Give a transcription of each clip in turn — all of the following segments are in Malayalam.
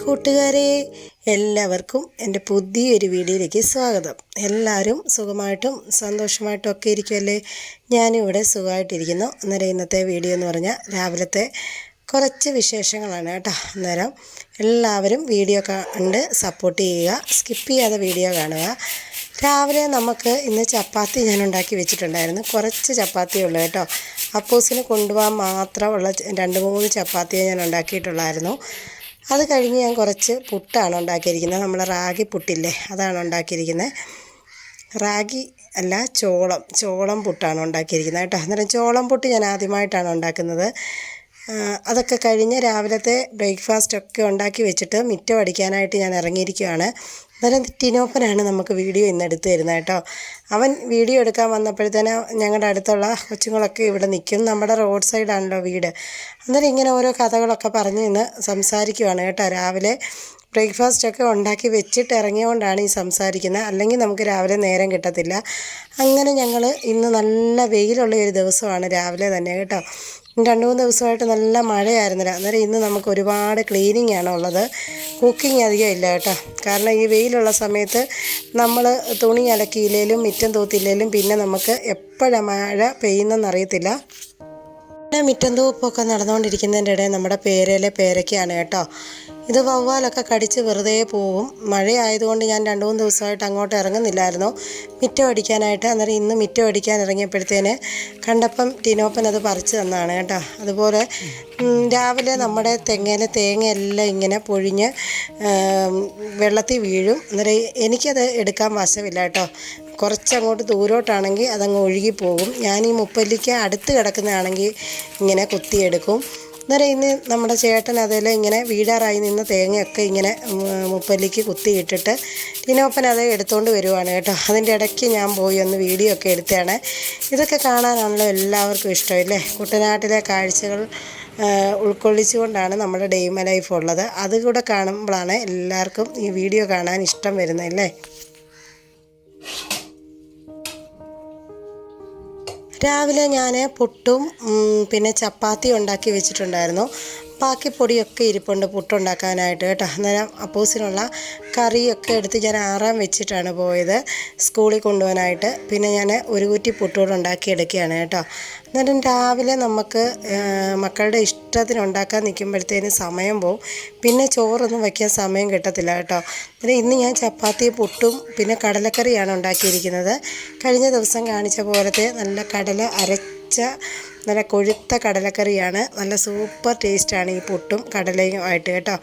കൂട്ടുകാരെ, എല്ലാവർക്കും എൻ്റെ പുതിയൊരു വീഡിയോയിലേക്ക് സ്വാഗതം. എല്ലാവരും സുഖമായിട്ടും സന്തോഷമായിട്ടും ഒക്കെ ഇരിക്കുമല്ലേ? ഞാനിവിടെ സുഖമായിട്ടിരിക്കുന്നു. അന്നേരം ഇന്നത്തെ വീഡിയോ എന്ന് പറഞ്ഞാൽ രാവിലത്തെ കുറച്ച് വിശേഷങ്ങളാണ് കേട്ടോ. അന്നേരം എല്ലാവരും വീഡിയോ കണ്ട് സപ്പോർട്ട് ചെയ്യുക, സ്കിപ്പ് ചെയ്യാതെ വീഡിയോ കാണുക. രാവിലെ നമുക്ക് ഇന്ന് ചപ്പാത്തി ഞാൻ ഉണ്ടാക്കി വെച്ചിട്ടുണ്ടായിരുന്നു. കുറച്ച് ചപ്പാത്തിയേ ഉള്ളൂ കേട്ടോ. അപ്പൂസിന് കൊണ്ടുപോകാൻ മാത്രമുള്ള 2-3 ചപ്പാത്തിയെ ഞാൻ ഉണ്ടാക്കിയിട്ടുള്ളായിരുന്നു. അത് കഴിഞ്ഞ് ഞാൻ കുറച്ച് പുട്ടാണ് ഉണ്ടാക്കിയിരിക്കുന്നത്. നമ്മൾ റാഗി പുട്ടില്ലേ, അതാണ് ഉണ്ടാക്കിയിരിക്കുന്നത്. റാഗി അല്ല, ചോളം പുട്ടാണ് ഉണ്ടാക്കിയിരിക്കുന്നത് കേട്ടോ. അന്നേരം ചോളം പുട്ട് ഞാൻ ആദ്യമായിട്ടാണ് ഉണ്ടാക്കുന്നത്. അതൊക്കെ കഴിഞ്ഞ് രാവിലത്തെ ബ്രേക്ക്ഫാസ്റ്റൊക്കെ ഉണ്ടാക്കി വെച്ചിട്ട് മുറ്റം അടിക്കാനായിട്ട് ഞാൻ ഇറങ്ങിയിരിക്കുകയാണ്. അന്നേരം ടിനോപ്പനാണ് നമുക്ക് വീഡിയോ ഇന്ന് എടുത്തു തരുന്നത് കേട്ടോ. അവൻ വീഡിയോ എടുക്കാൻ വന്നപ്പോഴത്തേന് ഞങ്ങളുടെ അടുത്തുള്ള കൊച്ചുങ്ങളൊക്കെ ഇവിടെ നിൽക്കും. നമ്മുടെ റോഡ് സൈഡാണല്ലോ വീട്. അന്നേരം ഇങ്ങനെ ഓരോ കഥകളൊക്കെ പറഞ്ഞ് ഇന്ന് സംസാരിക്കുവാണ് കേട്ടോ. രാവിലെ ബ്രേക്ക്ഫാസ്റ്റൊക്കെ ഉണ്ടാക്കി വെച്ചിട്ട് ഇറങ്ങിയതുകൊണ്ടാണ് ഈ സംസാരിക്കുന്നത്. അല്ലെങ്കിൽ നമുക്ക് രാവിലെ നേരം കിട്ടത്തില്ല. അങ്ങനെ ഞങ്ങൾ ഇന്ന് നല്ല വെയിലുള്ള ഒരു ദിവസമാണ് രാവിലെ തന്നെ കേട്ടോ. 2-3 ദിവസമായിട്ട് നല്ല മഴയായിരുന്നില്ല. അന്നേരം ഇന്ന് നമുക്ക് ഒരുപാട് ക്ലീനിങ് ആണ് ഉള്ളത്. കുക്കിംഗ് അധികം ഇല്ല കേട്ടോ. കാരണം ഈ വെയിലുള്ള സമയത്ത് നമ്മൾ തുണി അലക്കിയില്ലേലും മുറ്റം തൂത്തില്ലേലും പിന്നെ നമുക്ക് എപ്പോഴാണ് മഴ പെയ്യുന്നതെന്നറിയത്തില്ല. പിന്നെ മുറ്റം തൂപ്പൊക്കെ നടന്നുകൊണ്ടിരിക്കുന്നതിൻ്റെ ഇടയിൽ നമ്മുടെ പേരയിലെ പേരയ്ക്കാണ് കേട്ടോ. ഇത് വവ്വാലൊക്കെ കടിച്ച് വെറുതെ പോവും. മഴയായതുകൊണ്ട് ഞാൻ 2-3 ദിവസമായിട്ട് അങ്ങോട്ട് ഇറങ്ങുന്നില്ലായിരുന്നു മുറ്റം അടിക്കാനായിട്ട്. അന്നേരം ഇന്ന് മുറ്റം അടിക്കാൻ ഇറങ്ങിയപ്പോഴത്തേന് കണ്ടപ്പം ടിനോപ്പൻ അത് പറിച്ച് തന്നതാണ് കേട്ടോ. അതുപോലെ രാവിലെ നമ്മുടെ തെങ്ങയിലെ തേങ്ങയെല്ലാം ഇങ്ങനെ പൊഴിഞ്ഞ് വെള്ളത്തിൽ വീഴും. അന്നേരം എനിക്കത് എടുക്കാൻ വശമില്ല കേട്ടോ. കുറച്ചങ്ങോട്ട് ദൂരോട്ടാണെങ്കിൽ അതങ്ങ് ഒഴുകിപ്പോകും. ഞാൻ ഈ മുപ്പല്ലിക്ക് അടുത്ത് കിടക്കുന്നതാണെങ്കിൽ ഇങ്ങനെ കുത്തിയെടുക്കും. അന്നേരം ഇന്ന് നമ്മുടെ ചേട്ടൻ അതെല്ലാം ഇങ്ങനെ വീഴാറായി നിന്ന് തേങ്ങയൊക്കെ ഇങ്ങനെ മുപ്പല്ലിക്ക് കുത്തിയിട്ടിട്ട് ടിനോപ്പൻ അത് എടുത്തുകൊണ്ട് വരുവാണ് കേട്ടോ. അതിൻ്റെ ഇടയ്ക്ക് ഞാൻ പോയി ഒന്ന് വീഡിയോ ഒക്കെ എടുത്തതാണ്. ഇതൊക്കെ കാണാനാണല്ലോ എല്ലാവർക്കും ഇഷ്ടമില്ലേ? കുട്ടനാട്ടിലെ കാഴ്ചകൾ ഉൾക്കൊള്ളിച്ചുകൊണ്ടാണ് നമ്മുടെ ഡേ മൈ ലൈഫ് ഉള്ളത്. അതുകൂടെ കാണുമ്പോഴാണ് എല്ലാവർക്കും ഈ വീഡിയോ കാണാൻ ഇഷ്ടം വരുന്നതല്ലേ. രാവിലെ ഞാൻ പുട്ടും പിന്നെ ചപ്പാത്തി ഉണ്ടാക്കി വെച്ചിട്ടുണ്ടായിരുന്നു. ബാക്കി പൊടിയൊക്കെ ഇരിപ്പുണ്ട് പുട്ടുണ്ടാക്കാനായിട്ട് കേട്ടോ. അന്നേരം അപ്പൂസിനുള്ള കറിയൊക്കെ എടുത്ത് ഞാൻ ആറാൻ വെച്ചിട്ടാണ് പോയത് സ്കൂളിൽ കൊണ്ടുപോകാനായിട്ട്. പിന്നെ ഞാൻ ഒരു കുറ്റി പുട്ടുകൂടെ ഉണ്ടാക്കിയെടുക്കുകയാണ് കേട്ടോ. അന്നേരം രാവിലെ നമുക്ക് മക്കളുടെ ഇഷ്ടത്തിന് ഉണ്ടാക്കാൻ നിൽക്കുമ്പോഴത്തേന് സമയം പോവും. പിന്നെ ചോറൊന്നും വയ്ക്കാൻ സമയം കിട്ടത്തില്ല കേട്ടോ. അന്നേരം ഇന്ന് ഞാൻ ചപ്പാത്തി പുട്ടും പിന്നെ കടലക്കറിയാണ് ഉണ്ടാക്കിയിരിക്കുന്നത്. കഴിഞ്ഞ ദിവസം കാണിച്ച പോലത്തെ നല്ല കടല അരച്ച നല്ല കൊഴുത്ത കടലക്കറിയാണ്. നല്ല സൂപ്പർ ടേസ്റ്റാണ് ഈ പുട്ടും കടലയും ആയിട്ട് കേട്ടോ.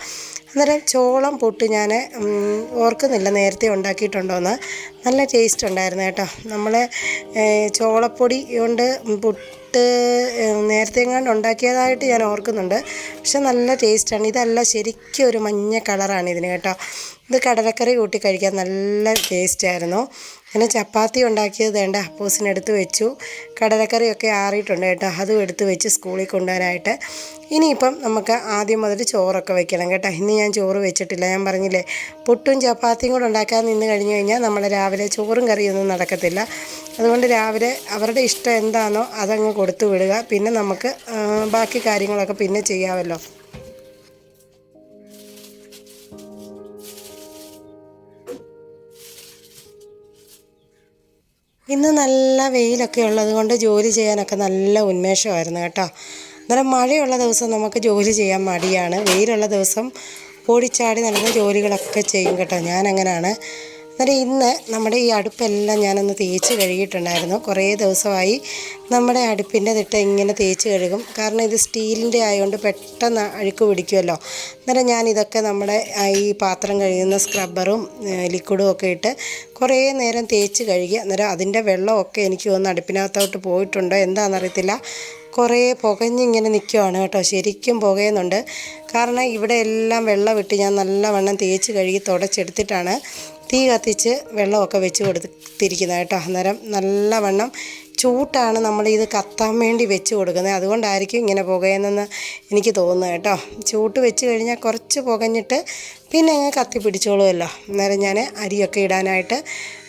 അന്നേരം ചോളം പുട്ട് ഞാൻ ഓർക്കുന്നില്ല നേരത്തെ ഉണ്ടാക്കിയിട്ടുണ്ടോയെന്ന്. നല്ല ടേസ്റ്റ് ഉണ്ടായിരുന്നു കേട്ടോ. നമ്മൾ ചോളപ്പൊടി കൊണ്ട് പുട്ട് നേരത്തെ എങ്ങാണ്ട് ഉണ്ടാക്കിയതായിട്ട് ഞാൻ ഓർക്കുന്നുണ്ട്. പക്ഷെ നല്ല ടേസ്റ്റാണ്. ഇതല്ല, ശരിക്കും ഒരു മഞ്ഞ കളറാണ് ഇതിന് കേട്ടോ. ഇത് കടലക്കറി കൂട്ടി കഴിക്കാൻ നല്ല ടേസ്റ്റായിരുന്നു. പിന്നെ ചപ്പാത്തി ഉണ്ടാക്കിയത് വേണ്ട അപ്പൂസിനെടുത്ത് വെച്ചു. കടലക്കറിയൊക്കെ ആറിയിട്ടുണ്ട് കേട്ടോ. അതും എടുത്ത് വെച്ച് സ്കൂളിൽ കൊണ്ടുവരാനായിട്ട്. ഇനിയിപ്പം നമുക്ക് ആദ്യം മുതൽ ചോറൊക്കെ വെക്കണം കേട്ടോ. ഇന്ന് ഞാൻ ചോറ് വെച്ചിട്ടില്ല. ഞാൻ പറഞ്ഞില്ലേ, പുട്ടും ചപ്പാത്തിയും കൂടെ ഉണ്ടാക്കാൻ നിന്ന് കഴിഞ്ഞ് കഴിഞ്ഞാൽ നമ്മൾ രാവിലെ ചോറും കറിയൊന്നും നടക്കത്തില്ല. അതുകൊണ്ട് രാവിലെ അവരുടെ ഇഷ്ടം എന്താണോ അതങ്ങ് കൊടുത്തു വിടുക. പിന്നെ നമുക്ക് ബാക്കി കാര്യങ്ങളൊക്കെ പിന്നെ ചെയ്യാമല്ലോ. ഇന്ന് നല്ല വെയിലൊക്കെ ഉള്ളത് കൊണ്ട് ജോലി ചെയ്യാനൊക്കെ നല്ല ഉന്മേഷമായിരുന്നു കേട്ടോ. അന്നേരം മഴയുള്ള ദിവസം നമുക്ക് ജോലി ചെയ്യാൻ മടിയാണ്. വെയിലുള്ള ദിവസം ഓടിച്ചാടി നടന്ന ജോലികളൊക്കെ ചെയ്യും കേട്ടോ. ഞാനങ്ങനെയാണ്. അന്നേരം ഇന്ന് നമ്മുടെ ഈ അടുപ്പെല്ലാം ഞാനൊന്ന് തേച്ച് കഴുകിയിട്ടുണ്ടായിരുന്നു. കുറേ ദിവസമായി നമ്മുടെ അടുപ്പിൻ്റെ തിട്ട ഇങ്ങനെ തേച്ച് കഴുകും. കാരണം ഇത് സ്റ്റീലിൻ്റെ ആയതുകൊണ്ട് പെട്ടെന്ന് അഴുക്ക് പിടിക്കുമല്ലോ. അന്നേരം ഞാനിതൊക്കെ നമ്മുടെ ഈ പാത്രം കഴുകുന്ന സ്ക്രബ്ബറും ലിക്വിഡും ഒക്കെ ഇട്ട് കുറേ നേരം തേച്ച് കഴുകി. അന്നേരം അതിൻ്റെ വെള്ളമൊക്കെ എനിക്ക് തോന്നുന്നു അടുപ്പിനകത്തോട്ട് പോയിട്ടുണ്ടോ എന്താണെന്നറിയത്തില്ല. കുറേ പുകഞ്ഞിങ്ങനെ നിൽക്കുവാണ് കേട്ടോ. ശരിക്കും പുകയുന്നുണ്ട്. കാരണം ഇവിടെ എല്ലാം വെള്ളം വിട്ട് ഞാൻ നല്ലവണ്ണം തേച്ച് കഴുകി തുടച്ചെടുത്തിട്ടാണ് തീ കത്തിച്ച് വെള്ളമൊക്കെ വെച്ച് കൊടുത്തിരിക്കുന്നത് കേട്ടോ. അന്നേരം നല്ലവണ്ണം ചൂട്ടാണ് നമ്മളിത് കത്താൻ വേണ്ടി വെച്ച് കൊടുക്കുന്നത്. അതുകൊണ്ടായിരിക്കും ഇങ്ങനെ പുകയെന്ന് എനിക്ക് തോന്നുന്നത് കേട്ടോ. ചൂട്ട് വെച്ച് കഴിഞ്ഞാൽ കുറച്ച് പുകഞ്ഞിട്ട് പിന്നെ അങ്ങ് കത്തി പിടിച്ചോളുമല്ലോ. അന്നേരം ഞാൻ അരിയൊക്കെ ഇടാനായിട്ട്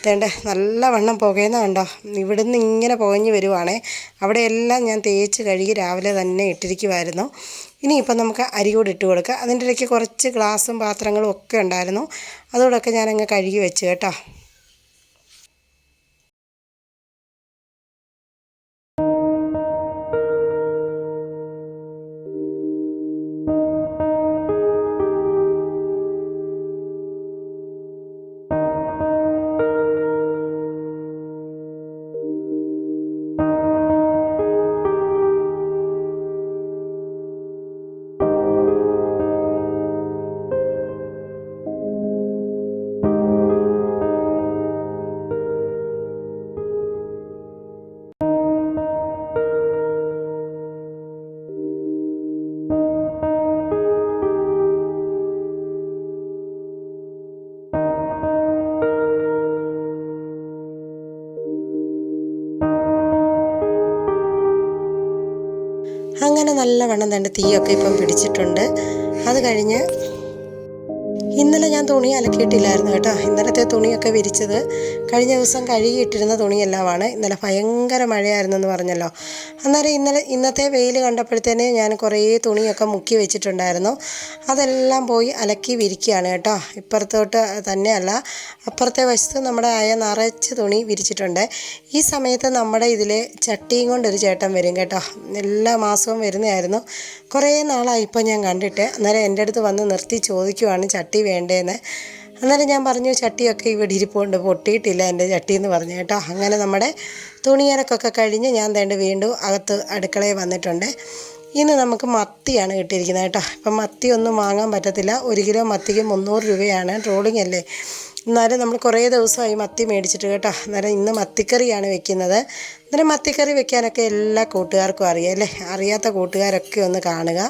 തേണ്ട നല്ലവണ്ണം പുകയുന്ന കണ്ടോ. ഇവിടുന്ന് ഇങ്ങനെ പുകഞ്ഞ് വരുവാണേ. അവിടെയെല്ലാം ഞാൻ തേച്ച് കഴുകി രാവിലെ തന്നെ ഇട്ടിരിക്കുമായിരുന്നു. ഇനിയിപ്പം നമുക്ക് അരി കൂടി ഇട്ട് കൊടുക്കുക. അതിൻ്റെ ഇടയ്ക്ക് കുറച്ച് ഗ്ലാസും പാത്രങ്ങളും ഒക്കെ ഉണ്ടായിരുന്നു, അതോടൊക്കെ ഞാനങ്ങ് കഴുകി വെച്ച് കേട്ടോ. അങ്ങനെ നല്ലവണ്ണം തന്നെ തീയൊക്കെ ഇപ്പം പിടിച്ചിട്ടുണ്ട്. അത് കഴിഞ്ഞ് ഇന്നലെ ഞാൻ തുണി അലക്കിയിട്ടില്ലായിരുന്നു കേട്ടോ. ഇന്നലത്തെ തുണിയൊക്കെ വിരിച്ചത് കഴിഞ്ഞ ദിവസം കഴുകിയിട്ടിരുന്ന തുണിയെല്ലാമാണ്. ഇന്നലെ ഭയങ്കര മഴയായിരുന്നെന്ന് പറഞ്ഞല്ലോ. അന്നേരം ഇന്നത്തെ വെയിൽ കണ്ടപ്പോഴത്തേന് ഞാൻ കുറേ തുണിയൊക്കെ മുക്കി വെച്ചിട്ടുണ്ടായിരുന്നു. അതെല്ലാം പോയി അലക്കി വിരിക്കുകയാണ് കേട്ടോ. ഇപ്പുറത്തോട്ട് തന്നെയല്ല, അപ്പുറത്തെ വശത്ത് നമ്മുടെ നിറച്ച് തുണി വിരിച്ചിട്ടുണ്ട്. ഈ സമയത്ത് നമ്മുടെ ഇതിൽ ചട്ടിയും കൊണ്ടൊരു ചേട്ടൻ വരും കേട്ടോ. എല്ലാ മാസവും വരുന്നതായിരുന്നു. കുറേ നാളായി ഇപ്പം ഞാൻ കണ്ടിട്ട്. അന്നേരം എൻ്റെ അടുത്ത് വന്ന് നിർത്തി ചോദിക്കുവാണ് ചട്ടി വേണ്ടേന്ന്. അന്നേരം ഞാൻ പറഞ്ഞു ചട്ടിയൊക്കെ ഇവിടെ ഇരിപ്പുണ്ട്, പൊട്ടിയിട്ടില്ല എൻ്റെ ചട്ടി എന്ന് പറഞ്ഞു കേട്ടോ. അങ്ങനെ നമ്മുടെ തുണിയലക്കൊക്കെ കഴിഞ്ഞ് ഞാൻ വീണ്ടും അകത്ത് അടുക്കളയിൽ വന്നിട്ടുണ്ട്. ഇന്ന് നമുക്ക് മത്തിയാണ് കിട്ടിയിരിക്കുന്നത് കേട്ടോ. ഇപ്പം മത്തി ഒന്നും വാങ്ങാൻ പറ്റത്തില്ല. 1 കിലോ മത്തിക്ക് 300 രൂപയാണ്. ട്രോളിംഗ് അല്ലേ. എന്നാലും നമ്മൾ കുറേ ദിവസമായി മത്തി മേടിച്ചിട്ട് കേട്ടോ. അന്നേരം ഇന്ന് മത്തിക്കറിയാണ് വെക്കുന്നത്. അന്നേരം മത്തിക്കറി വെക്കാനൊക്കെ എല്ലാ കൂട്ടുകാർക്കും അറിയാം അല്ലേ. അറിയാത്ത കൂട്ടുകാരൊക്കെ ഒന്ന് കാണുക.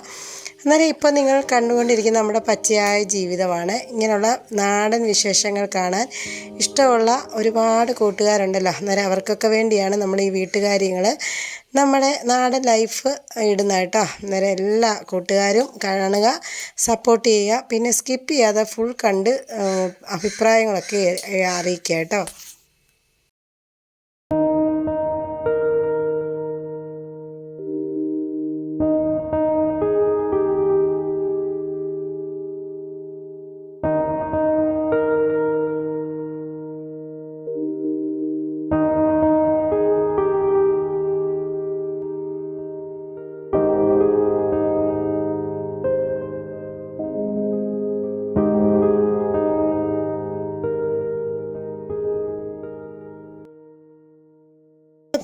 അന്നേരം ഇപ്പം നിങ്ങൾ കണ്ടുകൊണ്ടിരിക്കുന്ന നമ്മുടെ പച്ചയായ ജീവിതമാണ്. ഇങ്ങനെയുള്ള നാടൻ വിശേഷങ്ങൾ കാണാൻ ഇഷ്ടമുള്ള ഒരുപാട് കൂട്ടുകാരുണ്ടല്ലോ. അന്നേരം അവർക്കൊക്കെ വേണ്ടിയാണ് നമ്മൾ ഈ വീട്ടുകാര്യങ്ങൾ, നമ്മുടെ നാടൻ ലൈഫ് ഇടുന്ന കേട്ടോ. അന്നേരം എല്ലാ കൂട്ടുകാരും കാണുക, സപ്പോർട്ട് ചെയ്യുക. പിന്നെ സ്കിപ്പ് ചെയ്യാതെ ഫുൾ കണ്ട് അഭിപ്രായങ്ങളൊക്കെ അറിയിക്കുക കേട്ടോ.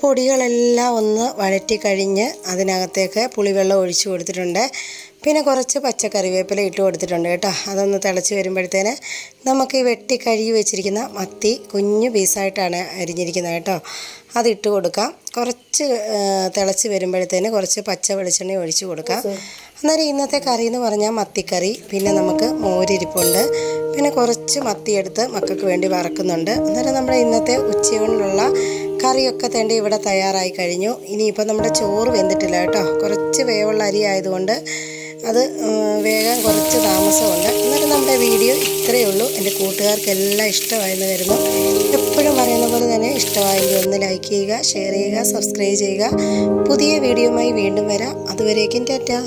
പൊടികളെല്ലാം ഒന്ന് വഴറ്റി കഴിഞ്ഞ് അതിനകത്തേക്ക് പുളിവെള്ളം ഒഴിച്ച് കൊടുത്തിട്ടുണ്ട്. പിന്നെ കുറച്ച് പച്ചക്കറിവേപ്പില ഇട്ട് കൊടുത്തിട്ടുണ്ട് കേട്ടോ. അതൊന്ന് തിളച്ച് വരുമ്പോഴത്തേന് നമുക്ക് ഈ വെട്ടി കഴുകി വെച്ചിരിക്കുന്ന മത്തി കുഞ്ഞു പീസായിട്ടാണ് അരിഞ്ഞിരിക്കുന്നത് കേട്ടോ, അതിട്ട് കൊടുക്കാം. കുറച്ച് തിളച്ച് വരുമ്പോഴത്തേന് കുറച്ച് പച്ച വെളിച്ചെണ്ണ ഒഴിച്ച് കൊടുക്കാം. അന്നേരം ഇന്നത്തെ കറി എന്ന് പറഞ്ഞാൽ മത്തിക്കറി. പിന്നെ നമുക്ക് മോരിരിപ്പുണ്ട്. പിന്നെ കുറച്ച് മത്തിയെടുത്ത് മക്കൾക്ക് വേണ്ടി വറക്കുന്നുണ്ട്. അന്നേരം നമ്മുടെ ഇന്നത്തെ ഉച്ചയൂണിനുള്ള കറിയൊക്കെ തേണ്ടി ഇവിടെ തയ്യാറായി കഴിഞ്ഞു. ഇനിയിപ്പോൾ നമ്മുടെ ചോറ് വെന്തിട്ടില്ല കേട്ടോ. കുറച്ച് വേവുള്ള അരി ആയതുകൊണ്ട് അത് വേഗം കുറച്ച് താമസമുണ്ട്. എന്നാലും നമ്മുടെ വീഡിയോ ഇത്രയേ ഉള്ളൂ. എൻ്റെ കൂട്ടുകാർക്കെല്ലാം ഇഷ്ടമായെന്ന് വരുന്നു. എപ്പോഴും പറയുന്ന പോലെ തന്നെ ഇഷ്ടമായെങ്കിൽ ഒന്ന് ലൈക്ക് ചെയ്യുക, ഷെയർ ചെയ്യുക, സബ്സ്ക്രൈബ് ചെയ്യുക. പുതിയ വീഡിയോയുമായി വീണ്ടും വരാം. അതുവരേക്കും ടാറ്റാ.